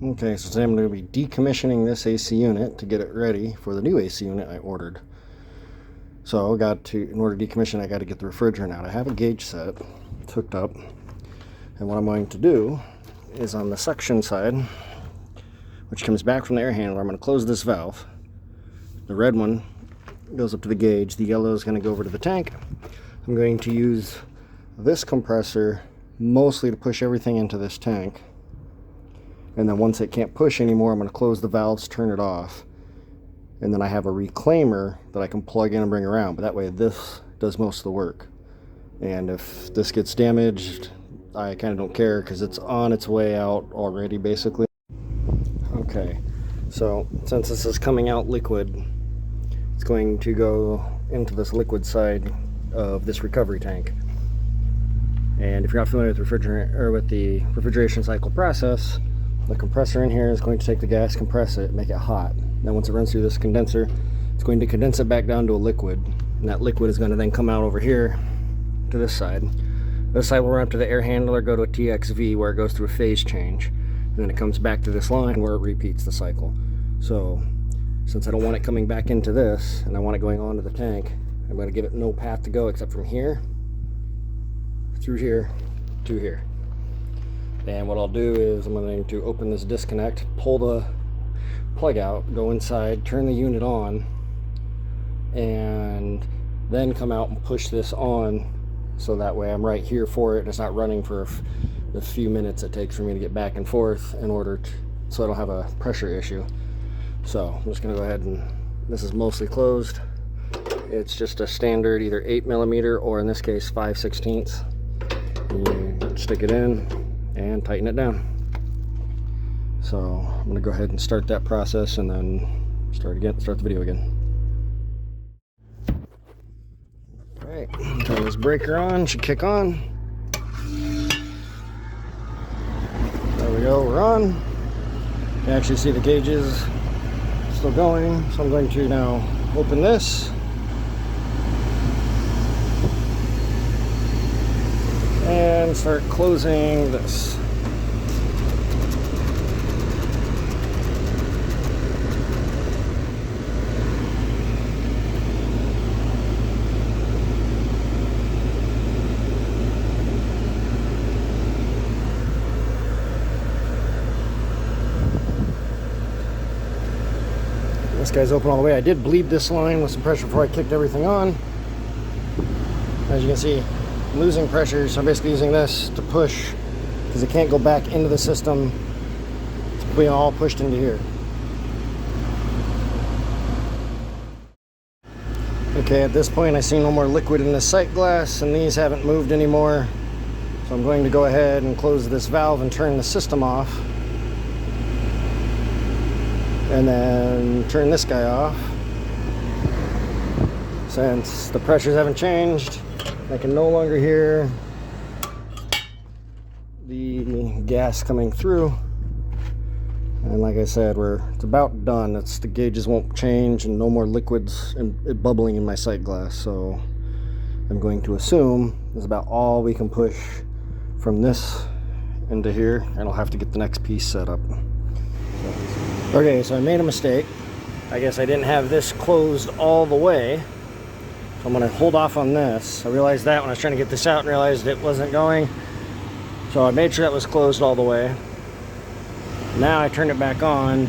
Okay, so today I'm going to be decommissioning this AC unit to get it ready for the new AC unit I ordered. So in order to decommission, I got to get the refrigerant out. I have a gauge set. It's hooked up. And what I'm going to do is on the suction side, which comes back from the air handler, I'm going to close this valve. The red one goes up to the gauge. The yellow is going to go over to the tank. I'm going to use this compressor mostly to push everything into this tank. And then once it can't push anymore, I'm going to close the valves, turn it off. And then I have a reclaimer that I can plug in and bring around. But that way this does most of the work. And if this gets damaged, I kind of don't care because it's on its way out already, basically. Okay, so since this is coming out liquid, it's going to go into this liquid side of this recovery tank. And if you're not familiar with refrigerant or with the refrigeration cycle process, the compressor in here is going to take the gas, compress it, make it hot. Then once it runs through this condenser, it's going to condense it back down to a liquid. And that liquid is going to then come out over here to this side. This side will run up to the air handler, go to a TXV where it goes through a phase change. And then it comes back to this line where it repeats the cycle. So since I don't want it coming back into this, and I want it going onto the tank, I'm going to give it no path to go except from here, through here, to here. And what I'll do is I'm going to open this disconnect, pull the plug out, go inside, turn the unit on, and then come out and push this on so that way I'm right here for it and it's not running for the few minutes it takes for me to get back and forth so I don't have a pressure issue. So I'm just going to go ahead and this is mostly closed. It's just a standard either 8mm or in this case 5/16. You stick it in and tighten it down. So I'm going to go ahead and start that process and then start the video again. Alright, turn this breaker on, should kick on. There we go, we're on. You can actually see the gauges still going, so I'm going to now open this. And start closing this. This guy's open all the way. I did bleed this line with some pressure before I kicked everything on. As you can see, I'm losing pressure, so I'm basically using this to push because it can't go back into the system. It's being all pushed into here. Okay, at this point I see no more liquid in the sight glass and these haven't moved anymore. So I'm going to go ahead and close this valve and turn the system off. And then turn this guy off. Since the pressures haven't changed, I can no longer hear the gas coming through. And like I said, it's about done. The gauges won't change and no more liquids and bubbling in my sight glass. So I'm going to assume this is about all we can push from this into here, and I'll have to get the next piece set up. Okay, so I made a mistake. I guess I didn't have this closed all the way. So I'm going to hold off on this. I realized that when I was trying to get this out and realized it wasn't going. So I made sure that was closed all the way. Now I turned it back on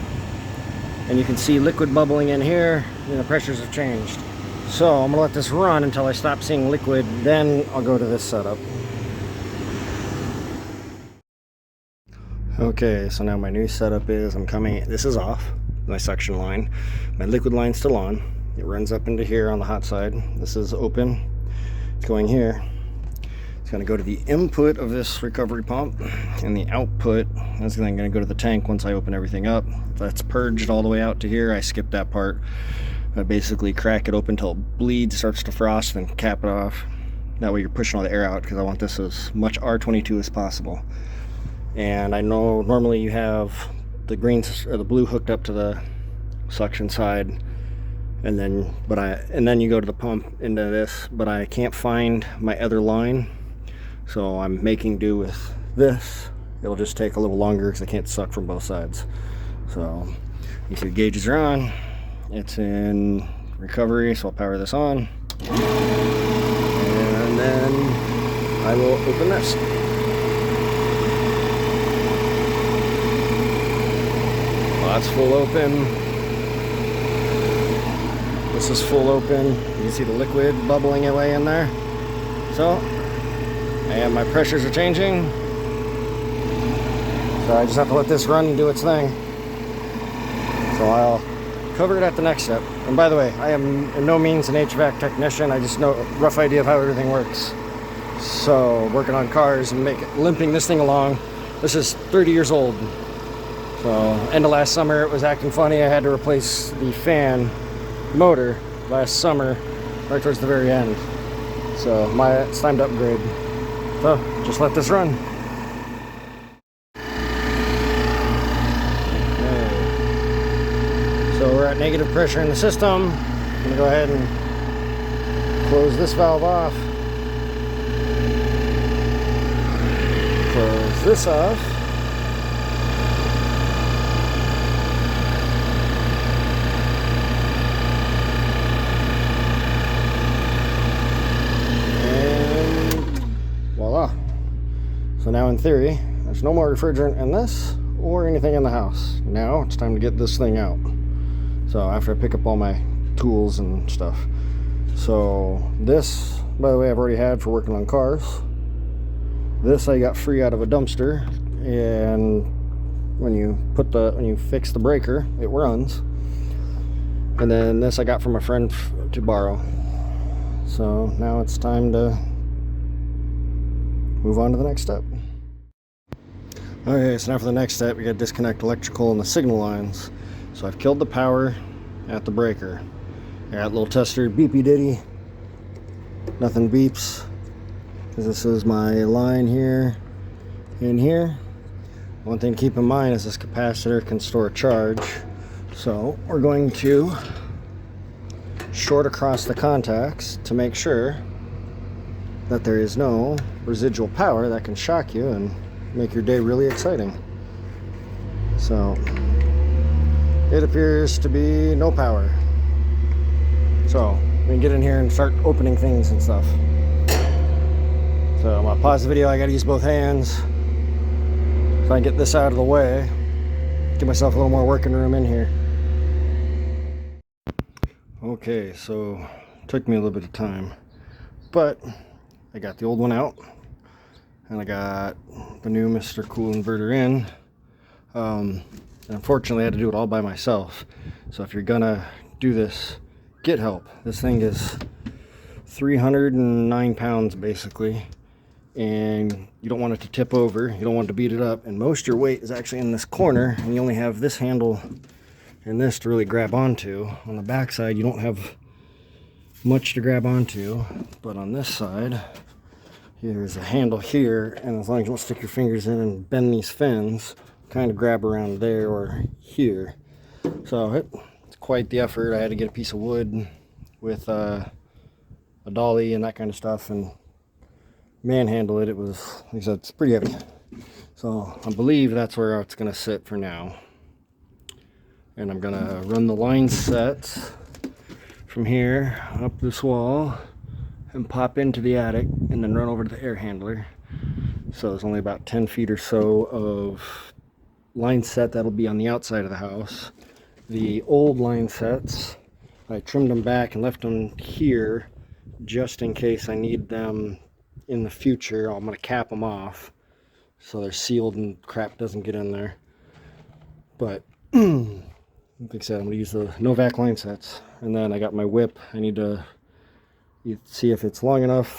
and you can see liquid bubbling in here and the pressures have changed. So I'm going to let this run until I stop seeing liquid, then I'll go to this setup. Okay, so now my new setup is this is off, my suction line. My liquid line's still on. It runs up into here on the hot side. This is open. It's going here. It's going to go to the input of this recovery pump, and the output is then going to go to the tank once I open everything up. That's purged all the way out to here. I skipped that part. I basically crack it open until it bleeds, starts to frost, then cap it off. That way you're pushing all the air out because I want this as much R22 as possible. And I know normally you have the green or the blue hooked up to the suction side, and then you go to the pump into this, but I can't find my other line, so I'm making do with this it'll just take a little longer because I can't suck from both sides. So you see the gauges are on. It's in recovery, so I'll power this on. And then I will open this. Well, that's full open. This is full open. You can see the liquid bubbling away in there. So, and my pressures are changing. So I just have to let this run and do its thing. So I'll cover it at the next step. And by the way, I am in no means an HVAC technician. I just know a rough idea of how everything works. So working on cars and limping this thing along. This is 30 years old. So end of last summer it was acting funny. I had to replace the fan motor last summer, right towards the very end. So it's time to upgrade. So just let this run. So we're at negative pressure in the system. I'm going to go ahead and close this valve off. Close this off. And voila. So now in theory, there's no more refrigerant in this or anything in the house. Now it's time to get this thing out. So after I pick up all my tools and stuff. So this, by the way, I've already had for working on cars. This I got free out of a dumpster, and when you fix the breaker, it runs. And then this I got from a friend to borrow. So now it's time to move on to the next step. Okay, so now for the next step, we got to disconnect electrical and the signal lines. So I've killed the power at the breaker. I got a little tester, beepy ditty. Nothing beeps, because this is my line here and here. One thing to keep in mind is this capacitor can store a charge. So we're going to short across the contacts to make sure that there is no residual power that can shock you and make your day really exciting. So it appears to be no power. So we can get in here and start opening things and stuff. So I'm gonna pause the video. I gotta use both hands. If I can get this out of the way, give myself a little more working room in here. Okay, so it took me a little bit of time, but I got the old one out and I got the new Mr. Cool inverter in. And unfortunately I had to do it all by myself. So if you're gonna do this, get help. This thing is 309 pounds basically, and you don't want it to tip over, you don't want to beat it up, and most of your weight is actually in this corner, and you only have this handle and this to really grab onto. On the back side you don't have much to grab onto, but on this side here's a handle here, and as long as you don't stick your fingers in and bend these fins, kind of grab around there or here. So it's quite the effort. I had to get a piece of wood with a dolly and that kind of stuff and manhandle it. It was, like I said, it's pretty heavy. So I believe that's where it's going to sit for now. And I'm going to run the line sets from here up this wall and pop into the attic and then run over to the air handler. So there's only about 10 feet or so of line set that'll be on the outside of the house. The old line sets, I trimmed them back and left them here just in case I need them in the future. I'm going to cap them off so they're sealed and crap doesn't get in there. But like I said, I'm going to use the Novak line sets. And then I got my whip. I need to see if it's long enough